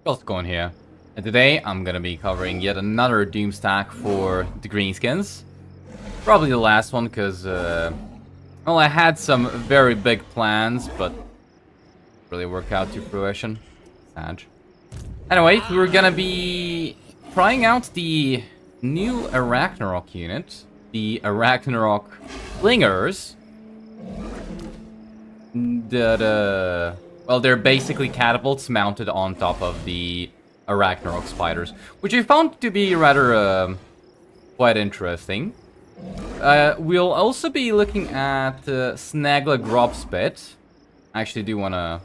What's going here? And today I'm gonna be covering yet another Doomstack for the greenskins. Probably the last one, because, well, I had some very big plans, but really work out to fruition. Sad. Anyway, we're gonna be trying out the new Arachnaroc unit, the Arachnaroc Flingers. Well, they're basically catapults mounted on top of the Arachnaroc spiders, which I found to be rather quite interesting. We'll also be looking at Snagla Grobspit. I actually do want to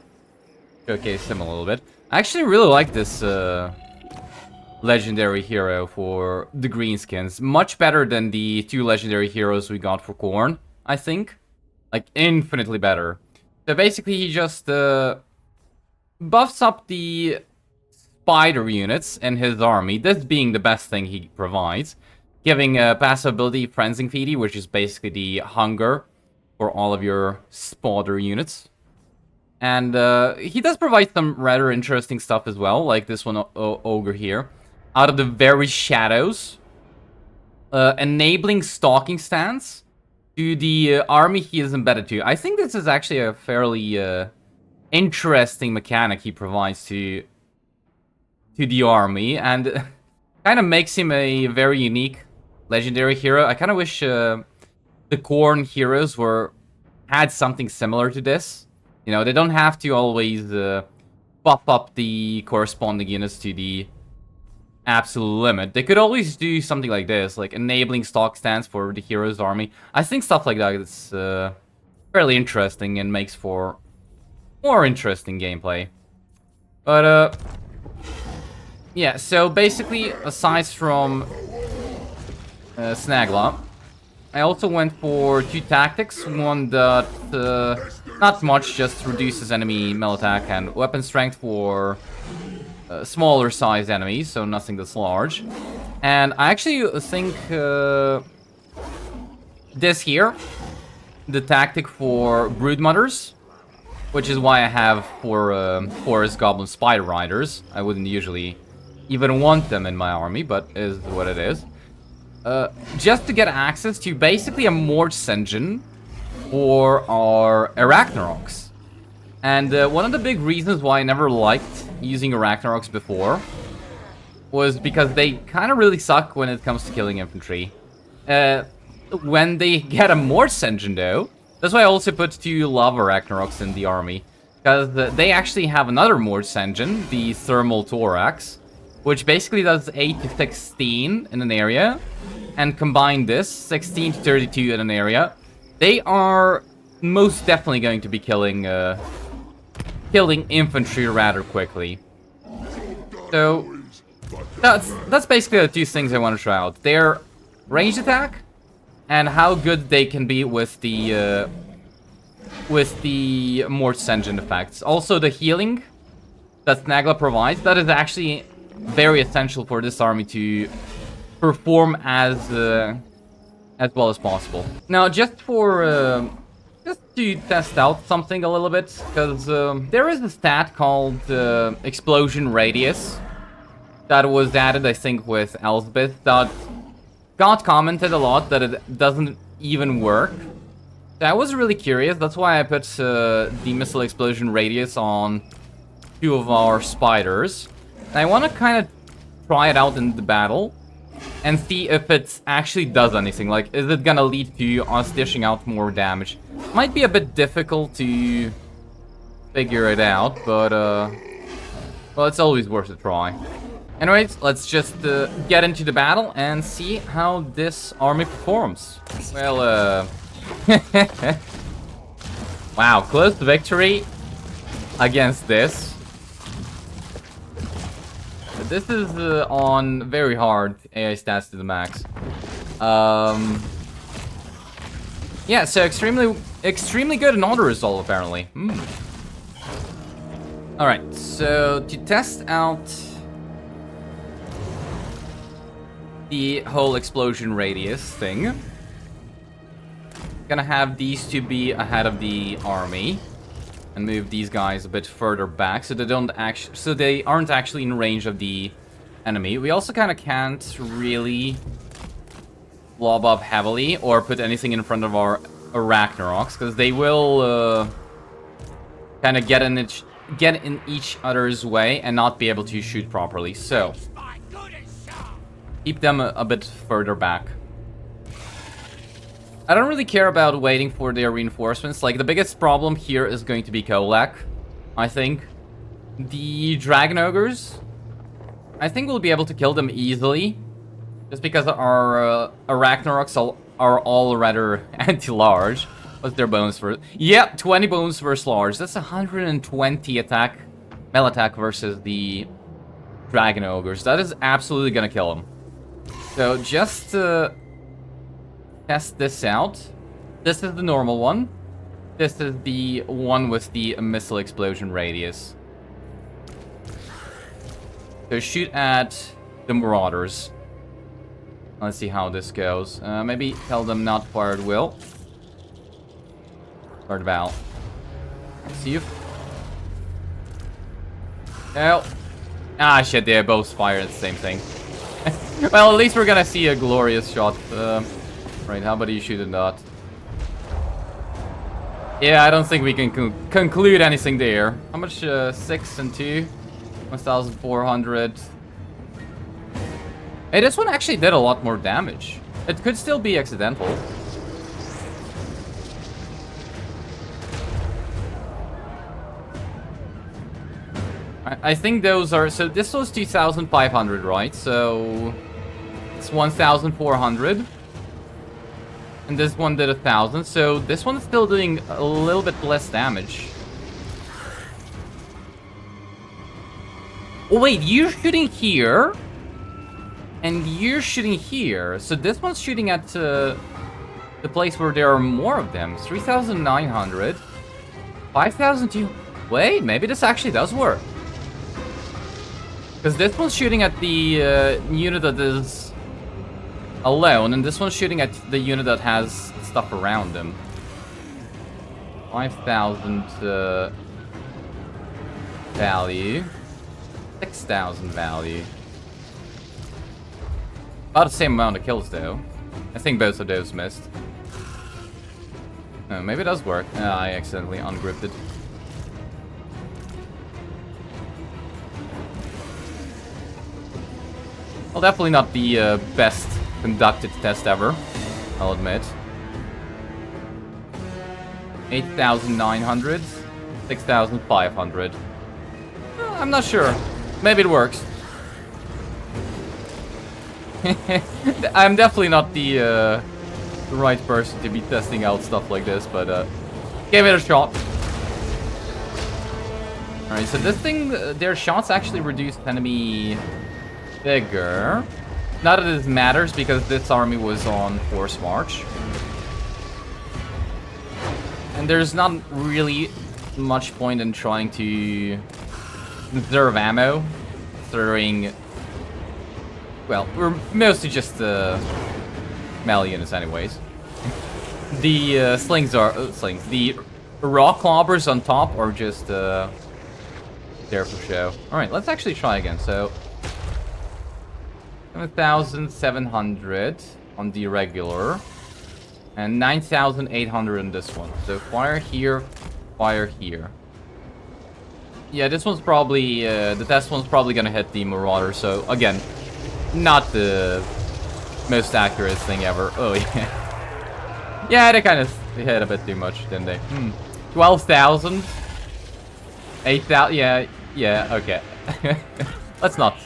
showcase him a little bit. I actually really like this legendary hero for the greenskins. Much better than the two legendary heroes we got for Khorne, I think. Like, infinitely better. So basically, he just buffs up the spider units in his army, this being the best thing he provides, giving passive ability Frenzy Feedy, which is basically the hunger for all of your spotter units. And he does provide some rather interesting stuff as well, like this one ogre here. Out of the very shadows, enabling stalking stance to the army he is embedded to. I think this is actually a fairly interesting mechanic he provides to the army, and kind of makes him a very unique legendary hero. I kind of wish the Khorne heroes had something similar to this. You know, they don't have to always buff up the corresponding units to the absolute limit. They could always do something like this, like enabling stock stands for the hero's army. I think stuff like that is fairly interesting and makes for more interesting gameplay. But yeah, so basically, aside from Snagla, I also went for two tactics. One that not much, just reduces enemy melee attack and weapon strength for smaller sized enemies, so nothing that's large. And I actually think this here, the tactic for Broodmothers, which is why I have for Forest Goblin Spider Riders. I wouldn't usually even want them in my army, but is what it is. Just to get access to basically a Morse engine for our Arachnarocs. And one of the big reasons why I never liked using Arachnarocs before was because they kind of really suck when it comes to killing infantry. When they get a Morse engine, though, that's why I also put two Lava Arachnarocs in the army. Because they actually have another Morse engine, the Thermal Thorax, which basically does 8 to 16 in an area. And combine this, 16 to 32 in an area. They are most definitely going to be killing infantry rather quickly. So that's basically the two things I want to try out: their ranged attack and how good they can be with the Morse engine effects. Also, the healing that Snagla provides, that is actually very essential for this army to perform as well as possible. Now, just to test out something a little bit, because there is a stat called Explosion Radius that was added, I think, with Elspeth, that got commented a lot that it doesn't even work. So I was really curious, that's why I put the Missile Explosion Radius on two of our spiders. And I want to kind of try it out in the battle and see if it actually does anything. Like, is it gonna lead to us dishing out more damage? Might be a bit difficult to figure it out, but well, it's always worth a try. Anyways, let's just get into the battle and see how this army performs. Well, wow, close to victory against this. This is on very hard AI stats to the max. Yeah, so extremely good in auto result apparently. Alright, so to test out the whole explosion radius thing, gonna have these two be ahead of the army. And move these guys a bit further back so they aren't actually in range of the enemy. We also kind of can't really lob up heavily or put anything in front of our Arachnarocs, because they will kind of get in each other's way and not be able to shoot properly. So keep them a bit further back. I don't really care about waiting for their reinforcements. Like, the biggest problem here is going to be Kolak, I think. The Dragon Ogres, I think we'll be able to kill them easily, just because our Arachnarocs are all rather anti-large. What's their bonus for? Yeah, 20 bonus versus large. That's 120 attack, melee attack versus the Dragon Ogres. That is absolutely gonna kill them. So just to test this out. This is the normal one. This is the one with the missile explosion radius. So shoot at the Marauders. Let's see how this goes. Maybe tell them not fire at will. Start Val. See if... No. Ah, shit, they both fire at the same thing. Well, at least we're gonna see a glorious shot. Right, how about you shoot a dot? Yeah, I don't think we can conclude anything there. How much? 6 and 2? 1,400. Hey, this one actually did a lot more damage. It could still be accidental. I think those are... So this was 2,500, right? So it's 1,400. And this one did 1,000, so this one's still doing a little bit less damage. Oh wait, you're shooting here, and you're shooting here. So this one's shooting at the place where there are more of them. 3,900, 5,002. Wait, maybe this actually does work. Because this one's shooting at the unit that is alone, and this one's shooting at the unit that has stuff around them. 5,000 value. 6,000 value. About the same amount of kills, though. I think both of those missed. Oh, maybe it does work. I accidentally ungripped it. Well, definitely not the best conducted test ever, I'll admit. 8,900, 6,500. I'm not sure. Maybe it works. I'm definitely not the right person to be testing out stuff like this, but give it a shot. Alright, so this thing, their shots actually reduced enemy vigor. Not that this matters, because this army was on force march. And there's not really much point in trying to conserve ammo, considering... Well, we're mostly just melee units anyways. The slings are... slings. The rock clobbers on top are just there for show. Alright, let's actually try again. So... 7,700 on the regular. And 9,800 on this one. So fire here, fire here. Yeah, this one's probably... the test one's probably gonna hit the Marauder, so again... Not the most accurate thing ever. Oh, yeah. Yeah, they kind of hit a bit too much, didn't they? 12,000? 8,000? Yeah, okay. Let's not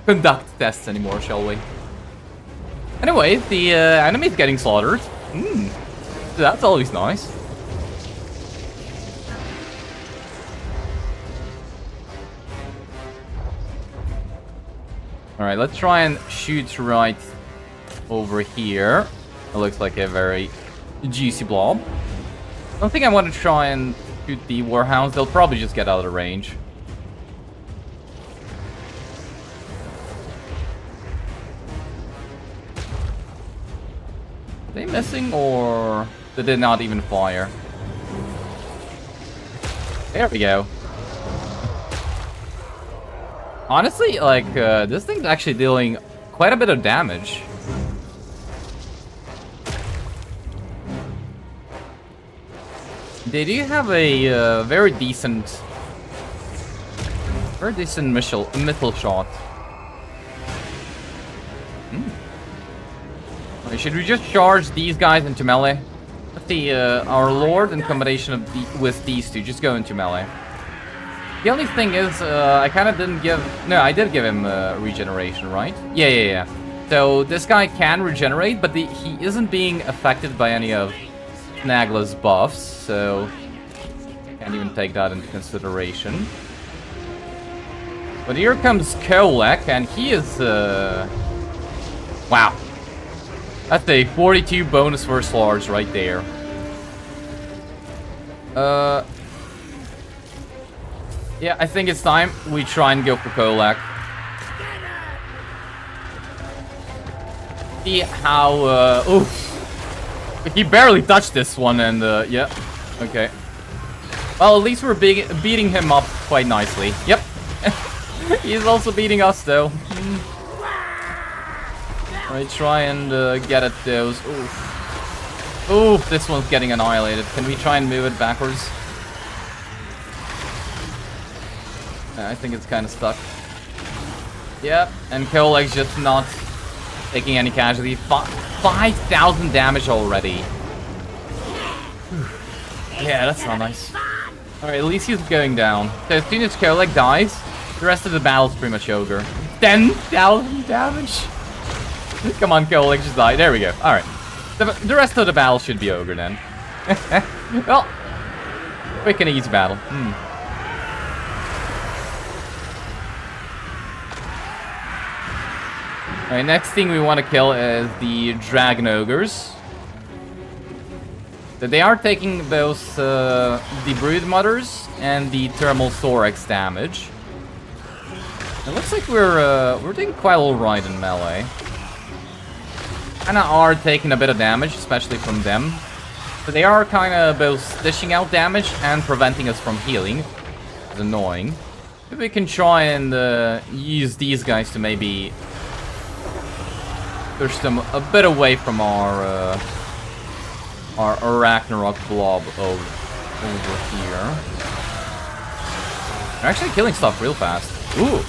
conduct tests anymore, shall we? Anyway, the enemy's getting slaughtered. That's always nice. Alright, let's try and shoot right over here. It looks like a very juicy blob. I don't think I want to try and shoot the Warhounds. They'll probably just get out of the range. Are they missing, or did they not even fire? There we go. Honestly, like, this thing's actually dealing quite a bit of damage. They do have a very decent missile shot. Should we just charge these guys into melee? Let's see, our Lord in combination with these two, just go into melee. The only thing is, I kind of didn't give... No, I did give him regeneration, right? Yeah. So this guy can regenerate, but he isn't being affected by any of Snagla's buffs, so can't even take that into consideration. But here comes Kolek, and he is... Wow. That's a 42 bonus first large right there. Yeah, I think it's time we try and go for Kolek. See how, oof. He barely touched this one, and, yeah. Okay. Well, at least we're beating him up quite nicely. Yep. He's also beating us, though. Alright, try and get at those. Oof. Oof, this one's getting annihilated. Can we try and move it backwards? I think it's kind of stuck. Yep, and Kolek's just not taking any casualty. 5,000 damage already. Yeah, that's not nice. Alright, at least he's going down. So as soon as Kolek dies, the rest of the battle's pretty much over. 10,000 damage? Come on, Kolek, just die. There we go. Alright. The rest of the battle should be over then. Well, quick and easy battle. Alright, next thing we want to kill is the Dragon Ogres. So they are taking both the Brood Mothers and the Thermal Thorax damage. It looks like we're doing quite alright in melee. Kinda are taking a bit of damage, especially from them. So they are kinda both dishing out damage and preventing us from healing. It's annoying. Maybe we can try and use these guys to maybe push them a bit away from our Arachnaroc blob over here. They're actually killing stuff real fast. Ooh,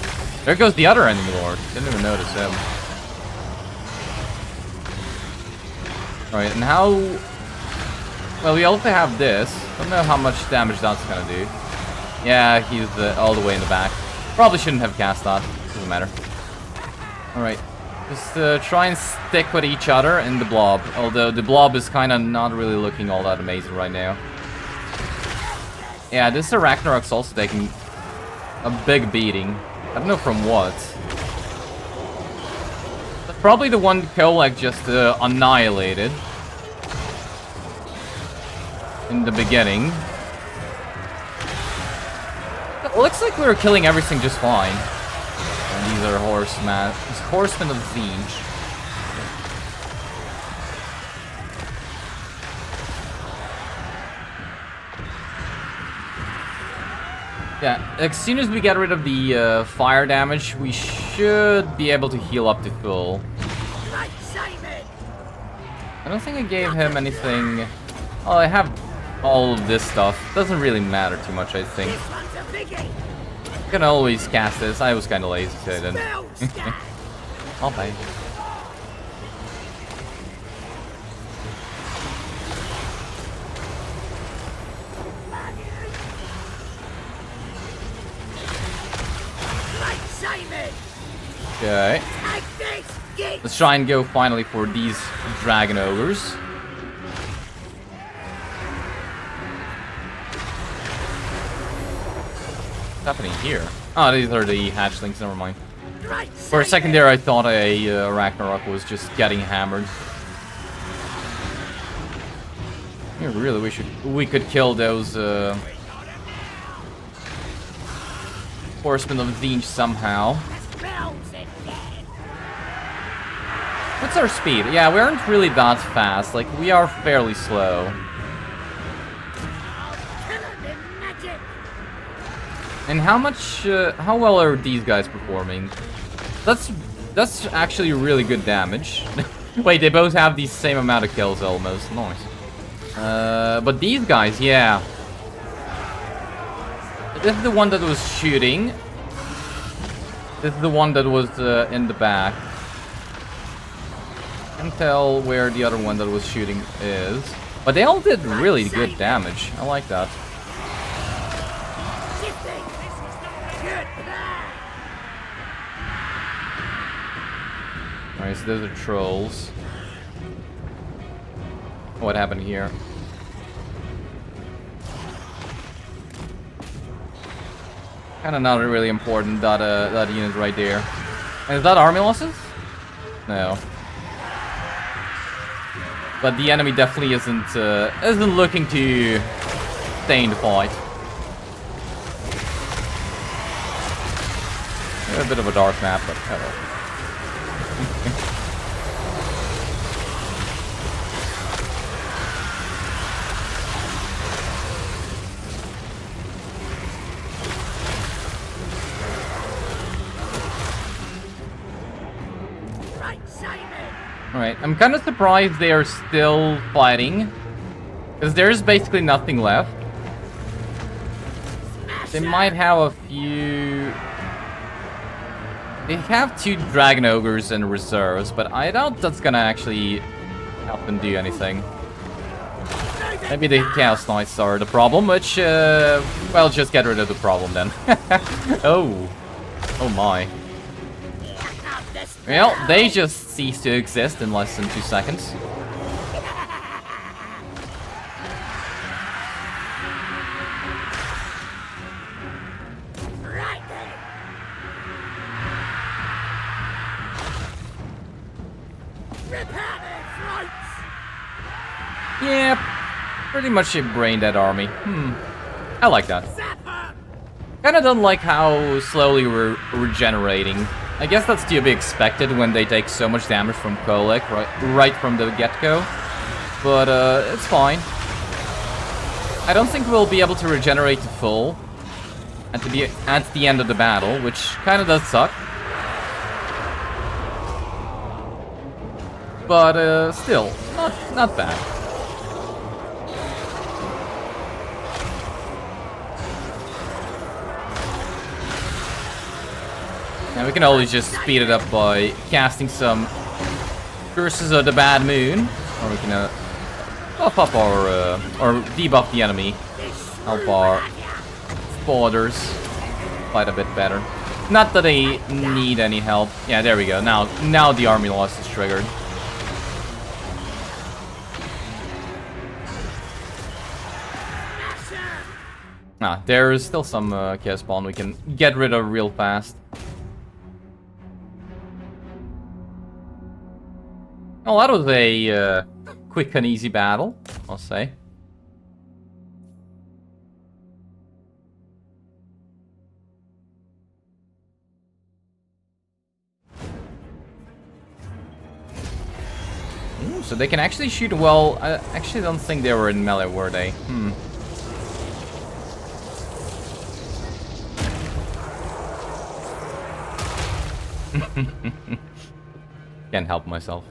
there goes the other enemy lord. Didn't even notice him. Alright, and how... Well, we also have this. Don't know how much damage that's gonna do. Yeah, he's all the way in the back. Probably shouldn't have cast that. Doesn't matter. Alright. Just try and stick with each other in the blob. Although the blob is kind of not really looking all that amazing right now. Yeah, this Arachnaroc's also taking a big beating. I don't know from what. Probably the one Kolek just annihilated in the beginning. It looks like we were killing everything just fine. And these are horsemen of Zinj. Yeah, as soon as we get rid of the fire damage, we should be able to heal up to full. I don't think I gave him anything... Oh, I have all of this stuff. Doesn't really matter too much, I think. I can always cast this. I was kind of lazy, so I didn't. I'll pay. Okay. Let's try and go finally for these Dragon Ogres. What's happening here? Oh, these are the hatchlings, never mind. For a second there, I thought a Arachnaroc was just getting hammered. I really wish we could kill those Horsemen of Zinj somehow. What's our speed? Yeah, we aren't really that fast. Like, we are fairly slow. And how well are these guys performing? That's actually really good damage. Wait, they both have the same amount of kills almost. Nice. But these guys, yeah. This is the one that was shooting. This is the one that was in the back. Can't tell where the other one that was shooting is. But they all did really good damage. I like that. Alright, so those are trolls. What happened here? Kinda not really important, that unit right there. And is that army losses? No. But the enemy definitely isn't looking to stay in the fight. A bit of a dark map, but hello. Alright, I'm kind of surprised they are still fighting. Because there's basically nothing left. They might have a few... They have 2 Dragon Ogres in reserves, but I doubt that's gonna actually help them do anything. Maybe the Chaos Knights are the problem, which, well, just get rid of the problem then. Oh. Oh my. Well, they just ceased to exist in less than 2 seconds. Yeah, pretty much a brain dead army. I like that. Kinda don't like how slowly we're regenerating. I guess that's to be expected when they take so much damage from Kolek right from the get-go. But it's fine. I don't think we'll be able to regenerate to full at the end of the battle, which kinda does suck. But still, not bad. And we can always just speed it up by casting some Curses of the Bad Moon. Or we can buff up our, or debuff the enemy. Help our spoilers fight a bit better. Not that they need any help. Yeah, there we go. Now the army loss is triggered. Ah, there's still some chaos spawn we can get rid of real fast. Well, that was a quick and easy battle, I'll say. Ooh, so they can actually shoot well. I actually don't think they were in melee, were they? Can't help myself.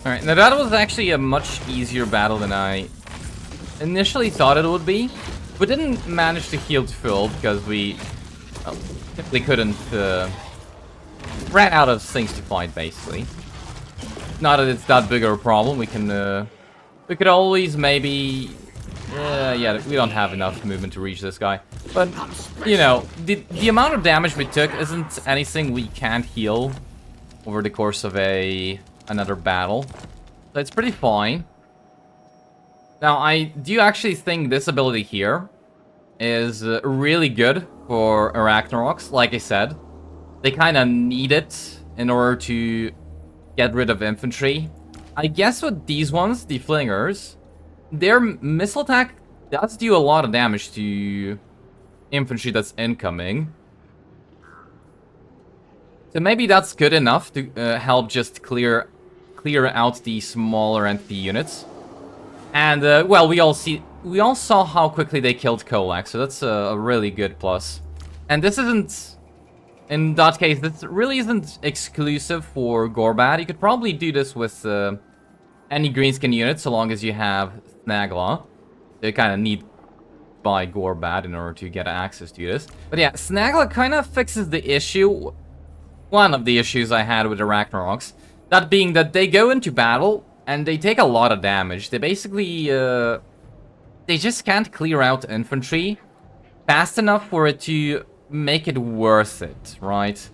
Alright, now that was actually a much easier battle than I initially thought it would be. We didn't manage to heal to full because we simply couldn't, ran out of things to fight, basically. Not that it's that big of a problem, we could always maybe... yeah, we don't have enough movement to reach this guy. But, you know, the amount of damage we took isn't anything we can't heal over the course of another battle. So it's pretty fine. Now, I do actually think this ability here is really good for Arachnarocs. Like I said, they kind of need it in order to get rid of infantry. I guess with these ones, the Flingers, their missile attack does do a lot of damage to infantry that's incoming. So maybe that's good enough to help just clear out the smaller entity units. And, well, we all saw how quickly they killed Kolak, so that's a really good plus. And this isn't, in that case, this really isn't exclusive for Gorbad. You could probably do this with any greenskin unit, so long as you have Snagla. They kind of need buy Gorbad in order to get access to this. But yeah, Snagla kind of fixes the issue, one of the issues I had with the Arachnarocs. That being that they go into battle, and they take a lot of damage. They basically, they just can't clear out infantry fast enough for it to make it worth it, right?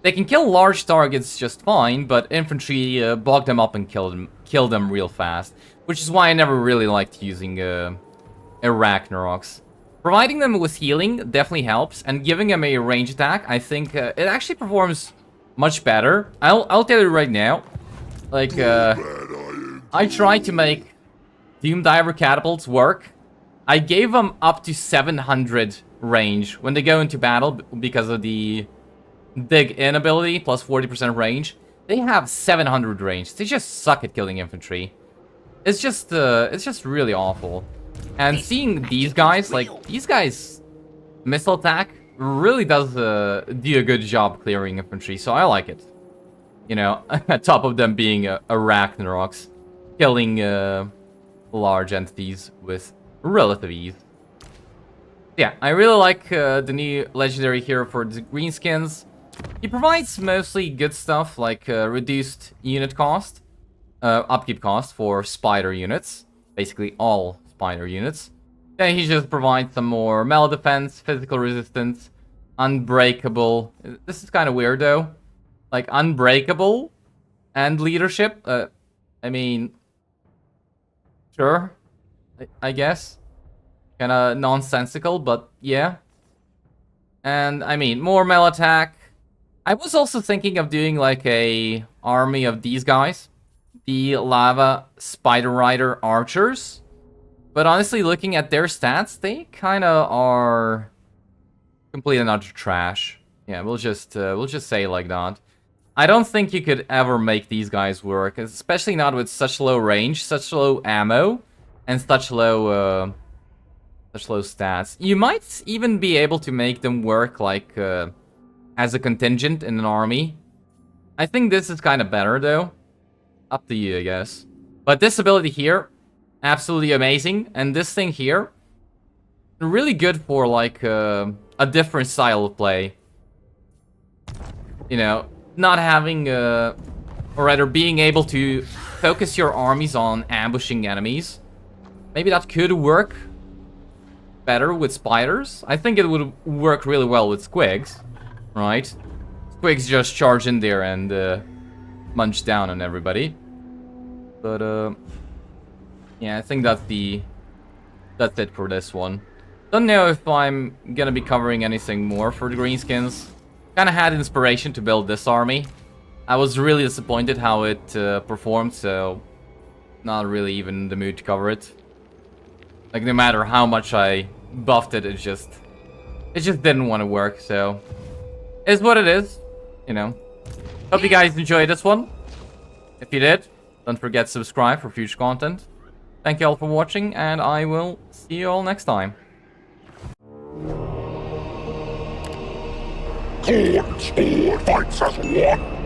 They can kill large targets just fine, but infantry bog them up and kill them real fast. Which is why I never really liked using Arachnarocs. Providing them with healing definitely helps, and giving them a range attack, I think it actually performs much better. I'll tell you right now, like, I tried to make Doomdiver catapults work. I gave them up to 700 range when they go into battle because of the dig in ability plus 40% range. They have 700 range. They just suck at killing infantry. It's just really awful. And seeing these guys, like, these guys' missile attack really does do a good job clearing infantry, so I like it. You know, on top of them being Arachnarocs, killing large entities with relative ease. Yeah, I really like the new legendary hero for the greenskins. He provides mostly good stuff like reduced unit cost, upkeep cost for spider units, basically all spider units. Then he just provides some more melee defense, physical resistance, unbreakable. This is kind of weird though. Like unbreakable and leadership. I mean, sure, I guess. Kind of nonsensical, but yeah. And I mean, more melee attack. I was also thinking of doing like a army of these guys, the lava spider rider archers. But honestly, looking at their stats, they kind of are complete and utter trash. Yeah, we'll just say it like that. I don't think you could ever make these guys work, especially not with such low range, such low ammo, and such low stats. You might even be able to make them work like as a contingent in an army. I think this is kind of better though. Up to you, I guess. But this ability here, absolutely amazing. And this thing here, really good for like a different style of play. You know, not having, or rather being able to focus your armies on ambushing enemies. Maybe that could work better with spiders. I think it would work really well with squigs, right? Squigs just charge in there and munch down on everybody. But yeah, I think that's it for this one. Don't know if I'm gonna be covering anything more for the greenskins. Kind of had inspiration to build this army. I was really disappointed how it performed, so not really even in the mood to cover it. Like, no matter how much I buffed it, it just didn't want to work, so it's what it is, you know. Hope you guys enjoyed this one. If you did, don't forget to subscribe for future content. Thank you all for watching, and I will see you all next time. Khorne fights as one.